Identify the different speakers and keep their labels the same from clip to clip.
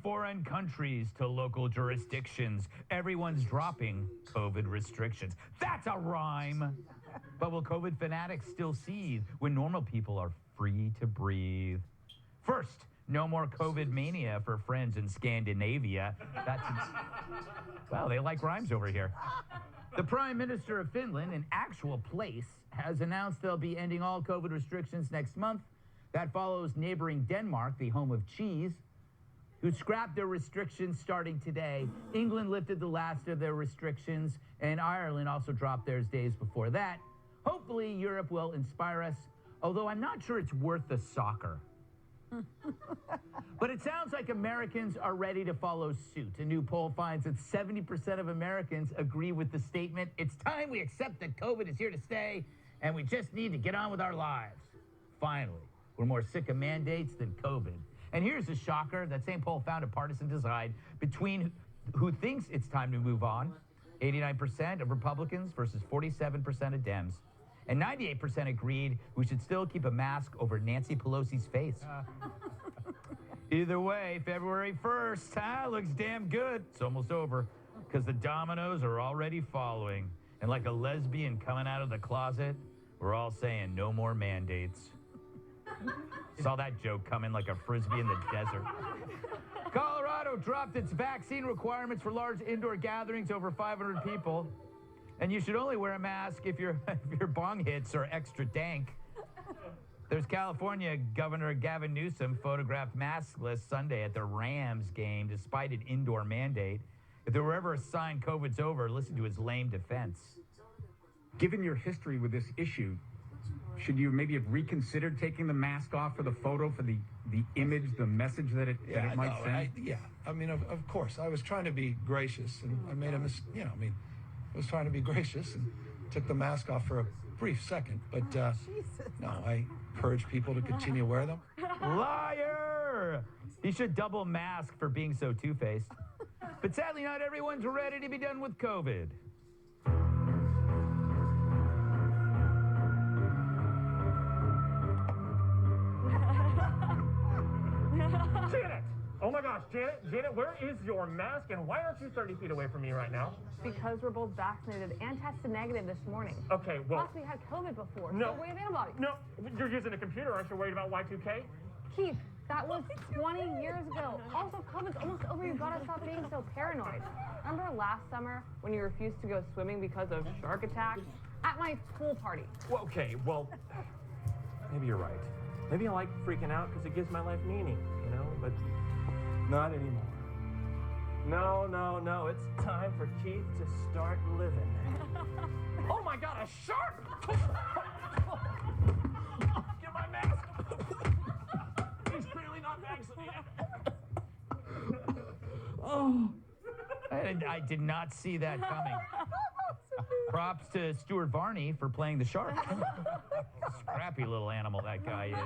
Speaker 1: foreign countries to local jurisdictions, everyone's dropping COVID restrictions. That's a rhyme. But will COVID fanatics still seethe when normal people are free to breathe? First, no more COVID mania for friends in Scandinavia. Well, they like rhymes over here. The Prime Minister of Finland, an actual place, has announced they'll be ending all COVID restrictions next month. That follows neighboring Denmark, the home of cheese, who scrapped their restrictions starting today. England lifted the last of their restrictions, and Ireland also dropped theirs days before that. Hopefully, Europe will inspire us, although I'm not sure it's worth the soccer. But it sounds like Americans are ready to follow suit. A new poll finds that 70% of Americans agree with the statement, it's time we accept that COVID is here to stay, and we just need to get on with our lives. Finally, we're more sick of mandates than COVID. And here's a shocker. That same poll found a partisan divide between who thinks it's time to move on. 89% of Republicans versus 47% of Dems. And 98% agreed we should still keep a mask over Nancy Pelosi's face. Either way, February 1st, looks damn good. It's almost over because the dominoes are already following. And like a lesbian coming out of the closet, we're all saying no more mandates. Saw that joke coming like a frisbee in the desert. Colorado dropped its vaccine requirements for large indoor gatherings over 500 people. And you should only wear a mask if your bong hits are extra dank. There's California Governor Gavin Newsom photographed maskless Sunday at the Rams game despite an indoor mandate. If there were ever a sign COVID's over, listen to his lame defense.
Speaker 2: Given your history with this issue, should you maybe have reconsidered taking the mask off for the photo, for the image, the message that it might send?
Speaker 3: I mean, of course, I was trying to be gracious, and I made a mistake. I was trying to be gracious and took the mask off for a brief second. But no, I encourage people to continue to wear them.
Speaker 1: Liar! He should double mask for being so two-faced. But sadly, not everyone's ready to be done with COVID.
Speaker 4: Janet! Oh my gosh, Janet, where is your mask and why aren't you 30 feet away from me right now?
Speaker 5: Because we're both vaccinated and tested negative this morning.
Speaker 4: Okay, well...
Speaker 5: Plus we had COVID before,
Speaker 4: no,
Speaker 5: so we have antibodies.
Speaker 4: No, you're using a computer, aren't you worried about Y2K?
Speaker 5: Keith, that was 20 years ago. Also, COVID's almost over, you gotta stop being so paranoid. Remember last summer when you refused to go swimming because of shark attacks? At my pool party.
Speaker 4: Well, okay, well, maybe you're right. Maybe I like freaking out because it gives my life meaning, but not anymore. No, it's time for Keith to start living. Oh my God, a shark! Get my mask! He's clearly not vaccinated.
Speaker 1: Oh, I did not see that coming. Props to Stuart Varney for playing the shark. Scrappy little animal that guy is.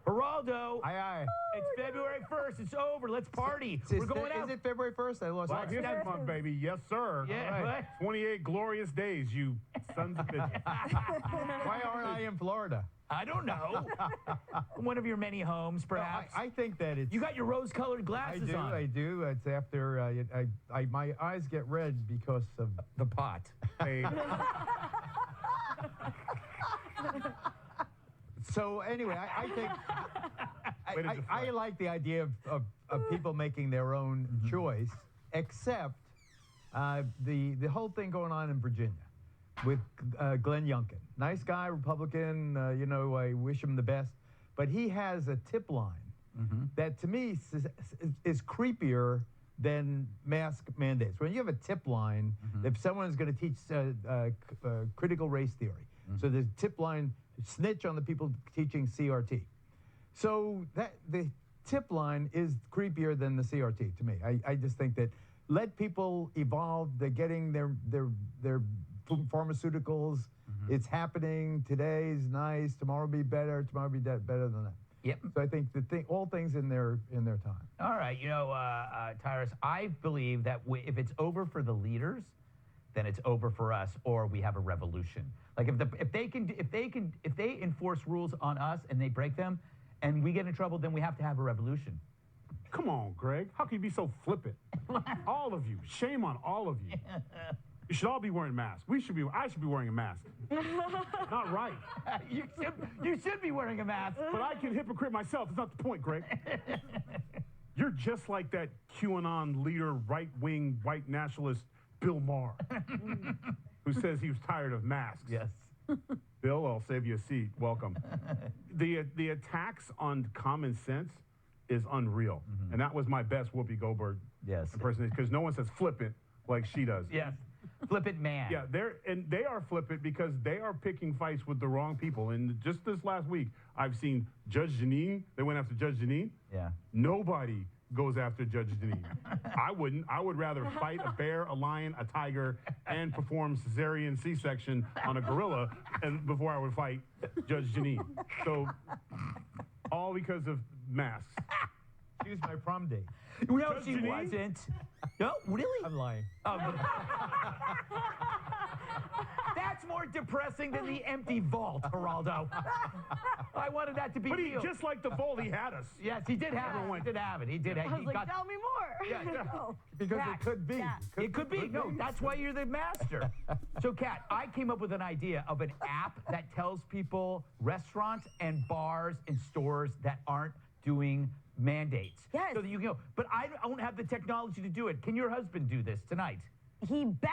Speaker 1: Geraldo,
Speaker 6: Aye.
Speaker 1: It's February 1st. It's over. Let's party. We're going out.
Speaker 6: Is it February 1st? I lost
Speaker 7: Black History Month, baby. Yes, sir.
Speaker 1: Yeah,
Speaker 7: right. 28 glorious days, you sons of bitches.
Speaker 6: Why aren't I in Florida?
Speaker 1: I don't know. One of your many homes, perhaps.
Speaker 6: I think that it's...
Speaker 1: You got your rose-colored glasses on.
Speaker 6: I do. It's after my eyes get red because of
Speaker 1: the pot.
Speaker 7: Hey.
Speaker 6: So anyway, I think I like the idea of people making their own choice, except the whole thing going on in Virginia with Glenn Youngkin. Nice guy, Republican, I wish him the best. But he has a tip line that to me is creepier than mask mandates. When you have a tip line, if someone's going to teach critical race theory, so there's a tip line, snitch on the people teaching CRT. So the tip line is creepier than the CRT to me. I just think that let people evolve. They're getting their pharmaceuticals. It's happening. Today's nice. Tomorrow will be better. Tomorrow will be better than that.
Speaker 1: Yep.
Speaker 6: So I think all things in their time.
Speaker 1: All right. Tyrus, I believe that if it's over for the leaders, then it's over for us, or we have a revolution. Like if they enforce rules on us and they break them, and we get in trouble, then we have to have a revolution.
Speaker 7: Come on, Greg. How can you be so flippant? All of you. Shame on all of you. You should all be wearing masks. I should be wearing a mask. Not right.
Speaker 1: You should be wearing a mask.
Speaker 7: But I can hypocrite myself. It's not the point, Greg. You're just like that QAnon leader, right-wing, white nationalist Bill Maher, who says he was tired of masks.
Speaker 1: Yes.
Speaker 7: Bill, I'll save you a seat. Welcome. The attacks on common sense is unreal. And that was my best Whoopi Goldberg
Speaker 6: Yes.
Speaker 7: impersonation, because no one says flippant like she does.
Speaker 1: Yes. Flippant man.
Speaker 7: Yeah, they are flippant because they are picking fights with the wrong people. And just this last week, I've seen Judge Jeanine. They went after Judge Jeanine.
Speaker 6: Yeah.
Speaker 7: Nobody goes after Judge Jeanine. I wouldn't. I would rather fight a bear, a lion, a tiger, and perform cesarean C-section on a gorilla, and before I would fight Judge Jeanine. So, all because of masks.
Speaker 6: She was my prom date.
Speaker 1: No,
Speaker 7: Judge
Speaker 1: she
Speaker 7: Jeanine?
Speaker 1: wasn't. No, really?
Speaker 6: I'm lying.
Speaker 1: That's more depressing than the empty vault, Geraldo. I wanted that to be
Speaker 7: But he
Speaker 1: real.
Speaker 7: just like the vault, he had us.
Speaker 1: Yes, he did have it. He did have it. He did.
Speaker 8: I
Speaker 1: He
Speaker 8: was like,
Speaker 1: got.
Speaker 8: tell me more.
Speaker 1: Yeah.
Speaker 8: No.
Speaker 6: Because
Speaker 1: Cat.
Speaker 6: it could be.
Speaker 8: Yeah.
Speaker 1: It could be. No, that's why you're the master. So, Kat, I came up with an idea of an app that tells people restaurants and bars and stores that aren't doing mandates.
Speaker 8: Yes.
Speaker 1: So that you can go. But I don't have the technology to do it. Can your husband do this tonight?
Speaker 8: He better.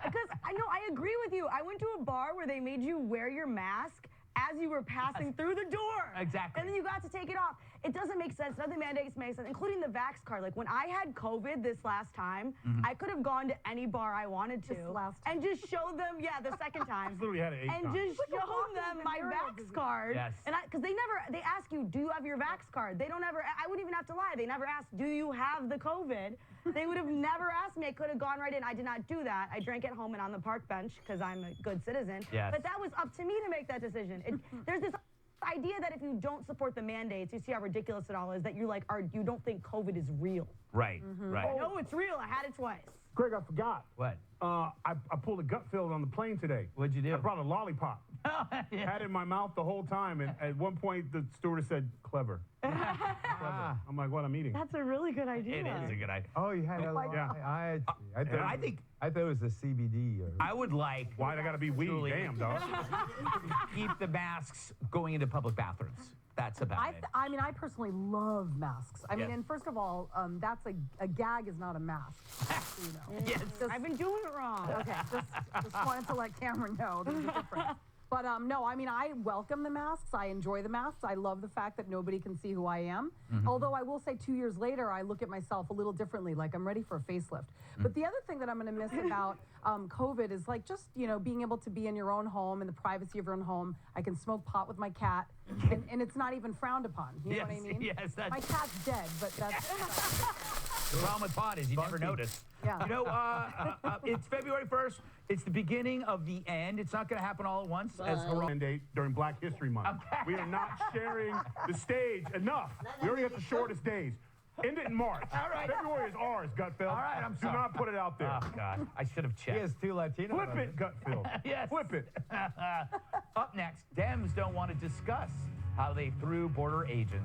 Speaker 8: Because I agree with you. I went to a bar where they made you wear your mask as you were passing through the door.
Speaker 1: Exactly.
Speaker 8: And then you got to take it off. It doesn't make sense. None of the mandates make sense, including the Vax card. Like when I had COVID this last time, I could have gone to any bar I wanted to
Speaker 9: This last
Speaker 8: and just show them, the second time.
Speaker 7: He's literally had it 8
Speaker 8: And
Speaker 7: times.
Speaker 8: just
Speaker 9: like a
Speaker 8: show
Speaker 9: walking
Speaker 8: them my
Speaker 9: narrative.
Speaker 8: Vax card.
Speaker 1: Yes.
Speaker 8: And because they ask you, do you have your Vax card? They don't ever, I wouldn't even have to lie. They never asked, do you have the COVID? They would have never asked me. I could have gone right in. I did not do that. I drank at home and on the park bench because I'm a good citizen.
Speaker 1: Yes.
Speaker 8: But that was up to me to make that decision. There's this idea that if you don't support the mandates, you see how ridiculous it all is, that you don't think COVID is real.
Speaker 1: Right. Right.
Speaker 8: No, it's real. I had it twice.
Speaker 7: Greg, I forgot.
Speaker 1: What?
Speaker 7: I pulled a gut feel on the plane today.
Speaker 1: What'd you do?
Speaker 7: I brought a lollipop. Had it in my mouth the whole time, and at one point the stewardess said, "Clever." Clever. I'm like, "What I'm eating?"
Speaker 8: That's a really good idea.
Speaker 1: It is a good idea.
Speaker 6: Oh, you had a lot.
Speaker 7: Yeah.
Speaker 6: I
Speaker 1: I
Speaker 6: thought it was a CBD. Or,
Speaker 1: I would like
Speaker 7: Why'd I gotta be weed?
Speaker 1: Julie.
Speaker 7: Damn, dog.
Speaker 1: keep the masks going into public bathrooms. That's about it.
Speaker 9: I personally love masks. I mean,
Speaker 1: Yes.
Speaker 9: and first of all, that's a gag is not a mask. So you know.
Speaker 1: Yes.
Speaker 8: I've been doing it wrong.
Speaker 9: Okay, just wanted to let Cameron know there's a difference. But no, I welcome the masks. I enjoy the masks. I love the fact that nobody can see who I am. Although I will say 2 years later, I look at myself a little differently, like I'm ready for a facelift. But the other thing that I'm going to miss about COVID is like just, being able to be in your own home, in the privacy of your own home. I can smoke pot with my cat, and it's not even frowned upon. You know what I mean?
Speaker 1: Yes, that's
Speaker 9: My cat's dead, but that's...
Speaker 1: the problem with pot is you never notice.
Speaker 9: Yeah.
Speaker 1: It's February 1st. It's the beginning of the end. It's not going to happen all at once. As
Speaker 7: Mandate during Black History Month. We are not sharing the stage enough. We already got the shortest days. End it in March.
Speaker 1: All right.
Speaker 7: February is ours, Gutfeld.
Speaker 1: All right, I'm sorry.
Speaker 7: Do not put it out there.
Speaker 1: Oh, God. I should have
Speaker 6: he
Speaker 1: checked.
Speaker 6: has 2 Latino.
Speaker 7: Flip
Speaker 6: brothers.
Speaker 7: it, Gutfeld.
Speaker 1: Yes.
Speaker 7: Flip it.
Speaker 1: Up next, Dems don't want to discuss how they threw border agents